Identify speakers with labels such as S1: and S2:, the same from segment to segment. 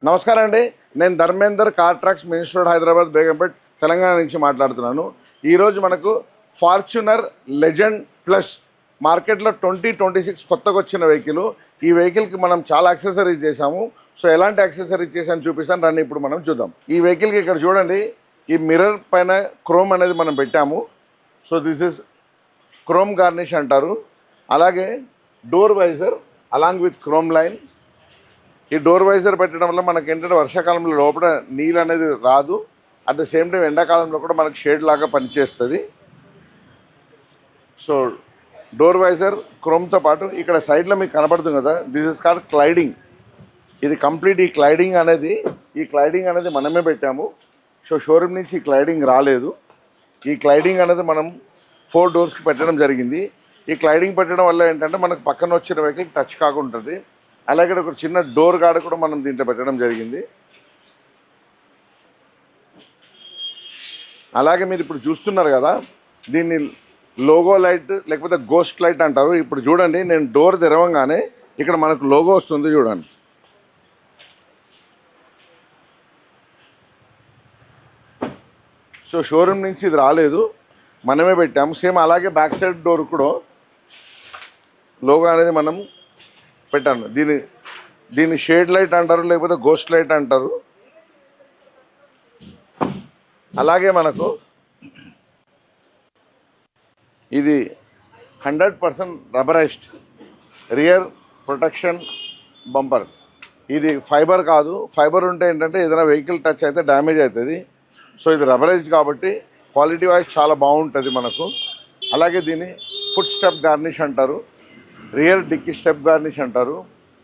S1: నమస్కారం అండి. నేను Dharmender car trucks main road Hyderabad Begumpet Telangana నుంచి మాట్లాడుతున్నాను. ఈరోజు మనకు ఫార్చునర్ లెజెండ్ ప్లస్ మార్కెట్లో 2026 కొత్తగా వచ్చిన వెహికల్. ఈ వెహికల్కి మనం చాలా యాక్సెసరీస్ చేసాము. సో ఎలాంటి యాక్సెసరీస్ చేసాను చూపిస్తాను రండి. ఇప్పుడు మనం చూద్దాం. ఈ వెహికల్కి ఇక్కడ చూడండి, ఈ మిర్రర్ పైన క్రోమ్ అనేది మనం పెట్టాము. So this is chrome garnish అంటారు. అలాగే door visor along with chrome line. ఈ డోర్ వైజర్ పెట్టడం వల్ల మనకి ఏంటంటే వర్షాకాలంలో లోపల నీళ్ళు అనేది రాదు. అట్ ద సేమ్ టైం ఎండాకాలంలో కూడా మనకు షేడ్ లాగా పనిచేస్తుంది. సో డోర్ వైజర్ క్రోమ్తో పాటు ఇక్కడ సైడ్లో మీకు కనబడుతుంది కదా, దిస్ ఇస్ కాల్డ్ క్లైడింగ్. ఇది కంప్లీట్ ఈ క్లైడింగ్ అనేది మనమే పెట్టాము. సో షోరూమ్ నుంచి ఈ క్లైడింగ్ రాలేదు. ఈ క్లైడింగ్ అనేది మనం 4 డోర్స్కి పెట్టడం జరిగింది. ఈ క్లైడింగ్ పెట్టడం వల్ల ఏంటంటే మనకు పక్కన వచ్చిన వెహికల్ టచ్ కాకుంటుంది. అలాగే ఒక చిన్న డోర్ గార్డ్ కూడా మనం దీంట్లో పెట్టడం జరిగింది. అలాగే మీరు ఇప్పుడు చూస్తున్నారు కదా, దీన్ని లోగో లైట్ లేకపోతే గోస్ట్ లైట్ అంటారు. ఇప్పుడు చూడండి, నేను డోర్ తెరవంగానే ఇక్కడ మనకు లోగో వస్తుంది చూడండి. సో షోరూమ్ నుంచి ఇది రాలేదు, మనమే పెట్టాము. సేమ్ అలాగే బ్యాక్ సైడ్ డోర్ కూడా లోగో అనేది మనం పెట్టాను. దీన్ని షేడ్ లైట్ అంటారు, లేకపోతే గోస్ట్ లైట్ అంటారు. అలాగే మనకు ఇది 100% రబ్బరైజ్డ్ రియర్ ప్రొటెక్షన్ బంపర్. ఇది ఫైబర్ కాదు. ఫైబర్ ఉంటే ఏంటంటే ఏదైనా వెహికల్ టచ్ అయితే డ్యామేజ్ అవుతుంది. సో ఇది రబ్బరైజ్డ్ కాబట్టి క్వాలిటీ వైజ్ చాలా బాగుంటుంది మనకు. అలాగే దీన్ని ఫుట్ స్టెప్ గార్నిష్ అంటారు, రియర్ డిక్కీ స్టెప్ గార్నిష్ అంటారు.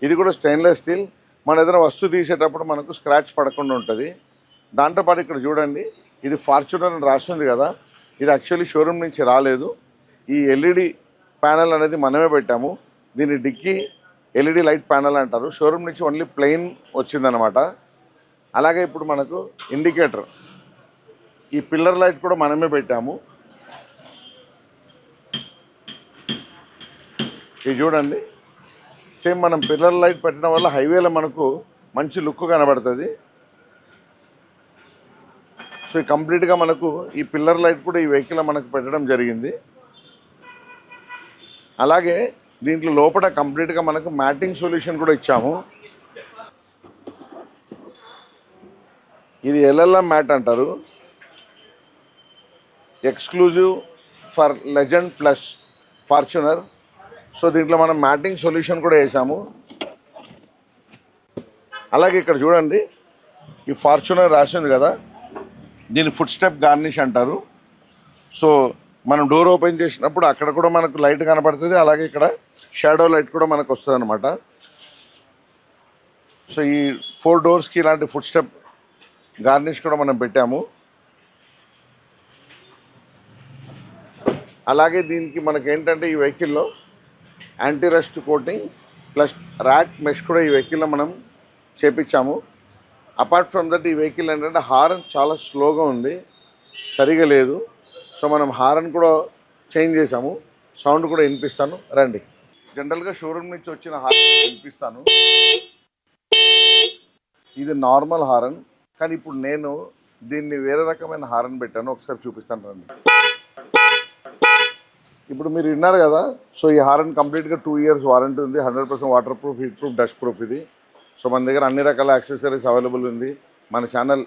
S1: ఇది కూడా స్టెయిన్లెస్ స్టీల్. మన ఏదైనా వస్తువు తీసేటప్పుడు మనకు స్క్రాచ్ పడకుండా ఉంటుంది. దాంతోపాటు ఇక్కడ చూడండి, ఇది ఫార్చునర్ అని రాస్తుంది కదా, ఇది యాక్చువల్లీ షోరూమ్ నుంచి రాలేదు. ఈ ఎల్ఈడి ప్యానెల్ అనేది మనమే పెట్టాము. దీన్ని డిక్కీ ఎల్ఈడి లైట్ ప్యానెల్ అంటారు. షోరూమ్ నుంచి ఓన్లీ ప్లెయిన్ వచ్చిందనమాట. అలాగే ఇప్పుడు మనకు ఇండికేటర్, ఈ పిల్లర్ లైట్ కూడా మనమే పెట్టాము. ఇది చూడండి, సేమ్ మనం పిల్లర్ లైట్ పెట్టడం వల్ల హైవేలో మనకు మంచి లుక్ కనబడుతుంది. సో ఈ కంప్లీట్గా మనకు ఈ పిల్లర్ లైట్ కూడా ఈ వెహికల్ మనకు పెట్టడం జరిగింది. అలాగే దీంట్లో లోపల కంప్లీట్గా మనకు మ్యాటింగ్ సొల్యూషన్ కూడా ఇచ్చాము. ఇది ఎల్ఎల్ఎం మ్యాట్ అంటారు, exclusive for legend plus Fortuner. So దీంట్లో మనం మ్యాటింగ్ సొల్యూషన్ కూడా వేసాము. అలాగే ఇక్కడ చూడండి, ఈ ఫార్చునర్ రాసింది కదా, దీన్ని ఫుట్ స్టెప్ గార్నిష్ అంటారు. సో మనం డోర్ ఓపెన్ చేసినప్పుడు అక్కడ కూడా మనకు లైట్ కనపడుతుంది. అలాగే ఇక్కడ షాడో లైట్ కూడా మనకు వస్తుంది అనమాట. సో ఈ 4 డోర్స్కి ఇలాంటి ఫుట్ స్టెప్ గార్నిష్ కూడా మనం పెట్టాము. అలాగే దీనికి మనకి ఏంటంటే ఈ వెహికల్లో anti rust coating plus rat mesh కూడా ఈ వెహికల్లో మనం చేపించాము. అపార్ట్ ఫ్రమ్ దట్ ఈ వెహికల్ ఏంటంటే హారన్ చాలా స్లోగా ఉంది, సరిగా లేదు. సో మనం హారన్ కూడా చేంజ్ చేసాము. సౌండ్ కూడా వినిపిస్తాను రండి. జనరల్గా షోరూమ్ నుంచి వచ్చిన హారన్ వినిపిస్తాను. ఇది నార్మల్ హారన్, కానీ ఇప్పుడు నేను దీన్ని వేరే రకమైన హారన్ పెట్టాను. ఒకసారి చూపిస్తాను రండి. ఇప్పుడు మీరు విన్నారు కదా, సో ఈ హారన్ కంప్లీట్గా 2 years వారంటీ ఉంది. 100% water proof, heat proof, dust proof ఇది. సో మన దగ్గర అన్ని రకాల యాక్సెసరీస్ అవైలబుల్ ఉంది. మన channel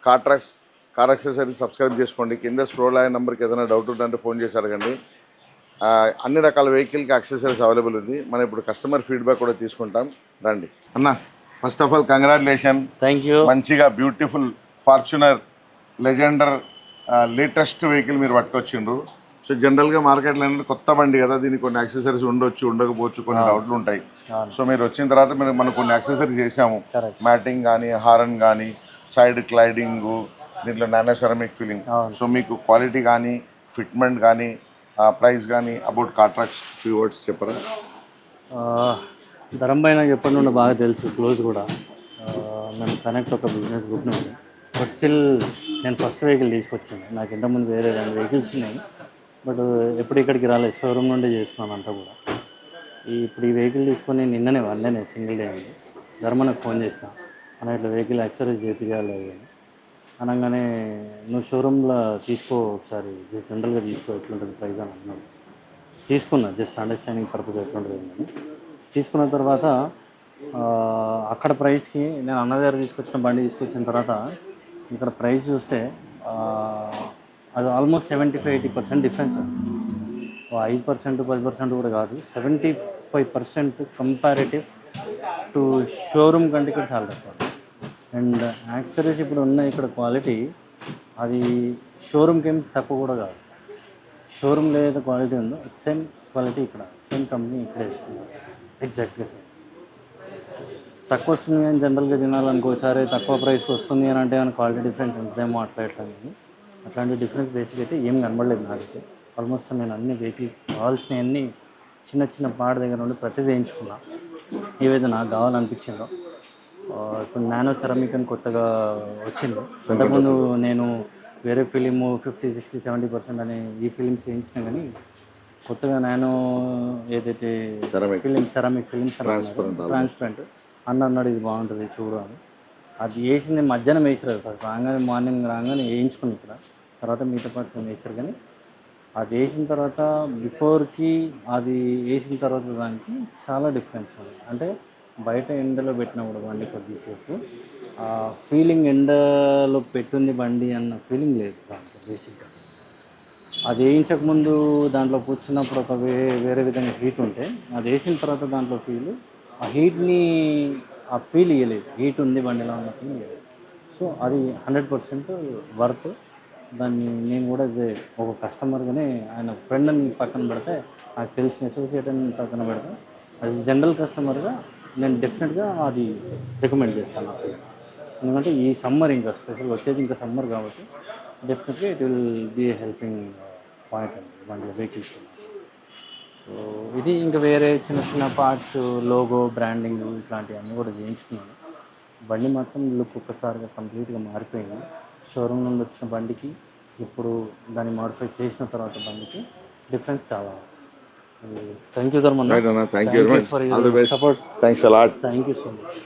S1: car trucks car accessories subscribe చేసుకోండి. కింద స్క్రోల్ అయ్యే నెంబర్కి ఏదైనా డౌట్ ఉందంటే ఫోన్ చేసి అడగండి. అన్ని రకాల వెహికల్కి యాక్సెసరీస్ అవైలబుల్ ఉంది. మనం ఇప్పుడు కస్టమర్ ఫీడ్బ్యాక్ కూడా తీసుకుంటాం రండి. అన్న, first of all congratulation.
S2: Thank you.
S1: మంచిగా beautiful Fortuner Legender latest vehicle మీరు పట్టుకొచ్చిండ్రు. సో జనరల్గా మార్కెట్లో ఏంటంటే కొత్త బండి కదా, దీనికి కొన్ని యాక్సెసరీస్ ఉండొచ్చు, ఉండకపోవచ్చు, కొన్ని డౌట్లు ఉంటాయి. సో మీరు వచ్చిన తర్వాత మనం కొన్ని యాక్సెసరీస్ చేసాము. మ్యాటింగ్ కానీ, హారన్ కానీ, సైడ్ క్లైడింగ్, దీంట్లో నానో సెరామిక్ ఫిల్లింగ్. సో మీకు క్వాలిటీ కానీ, ఫిట్మెంట్ కానీ, ప్రైస్ కానీ about car trucks few words చెప్పరా?
S2: ధరంపైన ఎప్పటి నుండి బాగా తెలుసు, క్లోజ్ కూడా. మేము కనెక్ట్ ఒక బిజినెస్ గ్రూప్ నుండి. బట్ స్టిల్ నేను ఫస్ట్ వెహికల్ తీసుకొచ్చాను. నాకు ఇంతకుముందు వేరే 2 వెహికల్స్ ఉన్నాయి, బట్ ఎప్పుడు ఇక్కడికి రాలేదు. షోరూమ్ నుండి చేసుకున్నాను అంతా కూడా. ఇప్పుడు ఈ వెహికల్ తీసుకొని నిన్ననే సింగిల్ డే అయింది. ధర్మనకు ఫోన్ చేసిన, అన్న ఇట్లా వెహికల్ యాక్సరీస్ చేయించాలి అది అని అనగానే నువ్వు షోరూంలో తీసుకో ఒకసారి జస్ట్ జనరల్గా తీసుకో ఎట్లుంటుంది ప్రైస్ అని అన్నాడు. తీసుకున్నా జస్ట్ అండర్స్టాండింగ్ పర్పస్ ఎట్లుంటుంది అని. తీసుకున్న తర్వాత అక్కడ ప్రైస్కి నేను అన్న దగ్గర తీసుకొచ్చిన బండి తీసుకొచ్చిన తర్వాత ఇక్కడ ప్రైస్ చూస్తే అది ఆల్మోస్ట్ 75-80% డిఫరెన్స్. 5% 10% కూడా కాదు, 75% కంపారేటివ్ టు షోరూమ్ కంటే ఇక్కడ చాలా తక్కువ. అండ్ యాక్సరీస్ ఇప్పుడు ఉన్న ఇక్కడ క్వాలిటీ అది షోరూమ్కి ఏం తక్కువ కూడా కాదు. షోరూమ్లో ఏదైతే క్వాలిటీ ఉందో సేమ్ క్వాలిటీ ఇక్కడ సేమ్ కంపెనీ ఇక్కడే ఇస్తుంది, ఎగ్జాక్ట్గా సేమ్. తక్కువ వస్తుంది అని జనరల్గా జనాలు అనుకోవచ్చారే తక్కువ ప్రైస్కి వస్తుంది అని అంటే ఏమైనా క్వాలిటీ డిఫరెన్స్ ఉంటుందేమో అట్లా కానీ అట్లాంటి డిఫరెన్స్ బేసిక్ అయితే ఏం కనబడలేదు నాకైతే. ఆల్మోస్ట్ నేను అన్ని వెహికల్ కావాల్సిన అన్ని చిన్న చిన్న పాట దగ్గర నుండి ప్రతి చేయించుకున్నా ఏవైతే నాకు కావాలనిపించిందో. ఇప్పుడు నానో సెరామిక్ అని కొత్తగా వచ్చింది. అంతకుముందు నేను వేరే ఫిలిము 50-60-70% అని ఈ ఫిలిమ్స్ చేయించిన కానీ కొత్తగా నానో ఏదైతే సెరామిక్ ఫిలిమ్స్ ట్రాన్స్పరెంట్ అన్నాడు ఇది బాగుంటుంది చూడు అని. అది వేసింది మధ్యాహ్నం వేసారు, ఫస్ట్ రాగానే మార్నింగ్ రాగానే వేయించుకుని ఇక్కడ, తర్వాత మిగతా పర్సన్ వేసారు. కానీ అది వేసిన తర్వాత బిఫోర్కి అది వేసిన తర్వాత దానికి చాలా డిఫరెన్స్ ఉంది. అంటే బయట ఎండలో పెట్టినప్పుడు బండి కొద్దిసేపు ఆ ఫీలింగ్ ఎండలో పెట్టుంది బండి అన్న ఫీలింగ్ లేదు దాంట్లో బేసిక్గా. అది వేయించకముందు దాంట్లో కూర్చున్నప్పుడు ఒక వేరే విధంగా హీట్ ఉంటే అది వేసిన తర్వాత దాంట్లో ఫీల్ ఆ హీట్ని ఆ ఫీల్ ఇవ్వలేదు, హీట్ ఉంది బండిలో ఉన్న ఫీల్ ఇవ్వలేదు. సో అది 100% వర్త్. దాన్ని నేను కూడా ఒక కస్టమర్గానే ఆయన ఫ్రెండ్ అని పక్కన పెడితే నాకు తెలిసిన అసోసియేట్ అని పక్కన పెడితే అది జనరల్ కస్టమర్గా నేను డెఫినెట్గా అది రికమెండ్ చేస్తాను నాకు. ఎందుకంటే ఈ సమ్మర్ ఇంకా స్పెషల్ వచ్చేది ఇంకా సమ్మర్ కాబట్టి డెఫినెట్గా it will be helping point అండి బండి వెహికల్స్. సో ఇది ఇంకా వేరే చిన్న చిన్న పార్ట్స్ లోగో బ్రాండింగ్ ఇట్లాంటివన్నీ కూడా చేయించుకున్నాను. బండి మాత్రం లుక్ ఒక్కసారిగా కంప్లీట్గా మారిపోయింది. షోరూమ్ నుండి వచ్చిన బండికి ఇప్పుడు దాన్ని మాడిఫై చేసిన తర్వాత బండికి డిఫరెన్స్ చాలా. Thank you Dharmanna,
S1: thank you
S2: for your support.
S1: Thanks a lot.
S2: Thank you so much.